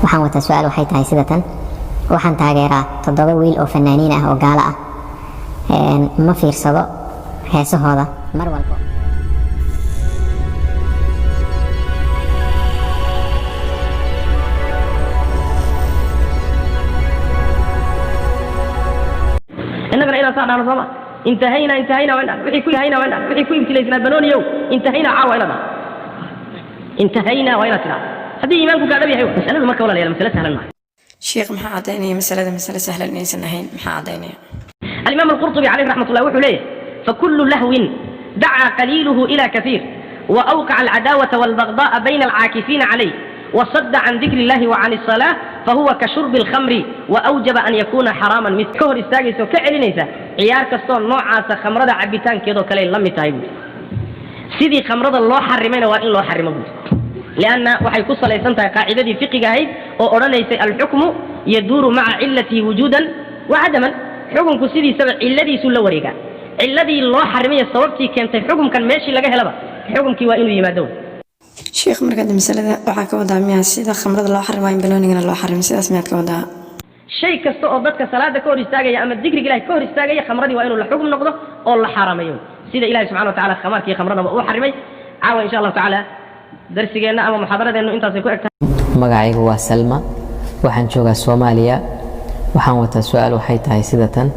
waxaan wata su'aal waxay tahay sidatan waxaan taageeraa 7 wiil oo fanaaniin ah oo gaala ah ma fiirsado heesahooda mar walba إننا إلى صعد على الصلاة انتهينا وحي كل هينا وحي كل ابتلينا بنونيو انتهينا عاوينا انتهينا وإلى تلا هذه إيمانك قاعد بيحيو مسألة ما كولا لي مسألة سهلة معي شيخ محا عديني مسألة سهلة الناس النهين محا عديني الإمام القرطبي عليه رحمة الله وحليه فكل لهو دعا قليله إلى كثير وأوقع العداوة والبغضاء بين العاكفين عليه وصد عن ذكر الله وعن الصلاة فهو كشرب الخمر وأوجب أن يكون حراما مثل كهر استاجس وكعلنيسا عيار كستون نوع عاصة خمرة عبيتان كيدو كلين لم يتايبو سيدي خمرة الله حرمين وإن الله حرمه لأن وحي قصة ليسانتها قاعدة فقه هيد وأرانيس الحكم يدور مع علته وجودا وعدما حكم كسيدي سبع الذي سل وريقا الذي الله حرمين الصوابتي كانت الحكم كان ماشي لقاه لبا حكم كي وإنه يمادون شيخ مركز مسألة waxaa ka wadaa miyaa sida khamrada loo xarimayo banoonigana loo xarimay sidaas miyaad ka wadaa shay kasta oo dadka salaada ka hor istaagaya ama dhikriga Ilaahay ka hor istaagaya khamradii waa inuu la xukm noqdo oo la xaramayo sida Ilaahay subhanahu wa ta'ala khamarkii khamrada uu xarimay caawa insha Allah ta'ala darsigeena ama muhaadaradeena intaas ay ku egtahay magacaygu waa Salma waxaan joogaa Soomaaliya waxaan wata su'aal waxay tahay sidatan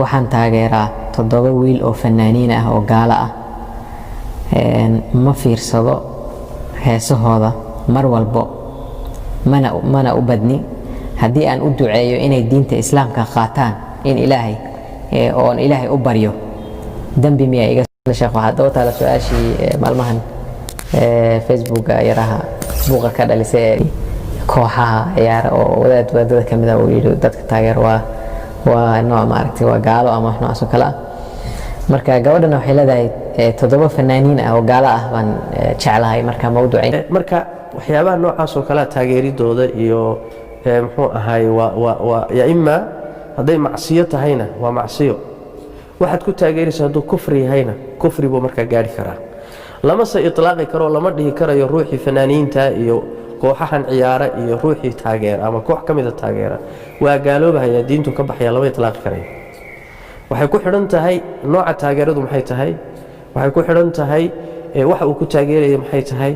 waxaan taageeraa 7 wiil oo fanaaniin ah oo gaala ah ma fiirsado heesahooda mar walbo mana u badni haddii aan u duceeyo inay diinta islaamka qaataan in ilaahay oon ilaahay u baryo dambi miyaa iga sheekh waxaa daba taala su-aashii maalmahan Facebook yaraha buuqa ka dhalisay kooxaha ciyaara oo wadaadada ka mid ah uu yidhi dadka taageer waa nooc maaragtay waa gaalo ama wax noocaas oo kale ah marka gabadhana waxay leedahay 7 fanaaniin ah oo gaala ah baan jeclahay marka ma u duceyn marka waxyaabaha noocaas oo kale taageeridooda iyo muxuu ahaay waa ya imma haday macsiyo tahayna waa macsiyo waxaad ku taageeraysaa haduu kufri yahayna kufri buu marka gaari karaa lama se itlaaqi karo lama dhihi karayo ruuxii fanaaniinta iyo kooxahan ciyaara iyo ruuxii taageer ama koox kamid ah taageera waa gaaloobaya diintu ka baxaya lama itlaaqi karayo waxay ku xidhan tahay nooca taageeradu maxay tahay waxay ku xidhan tahay waxa uu ku taageerayo maxay tahay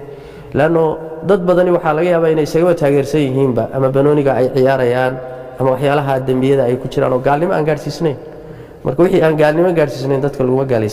laano dad badani waxa laga yaabaa inay isaga taageersan yihiinba ama banooniga ay ciyaarayaan ama waxyaalaha dambiyada ay ku jiraan oo gaalnimo aan gaarsiisnayn marka wixii aan gaalnimo gaarsiisnayn dadka lagu gaalaysan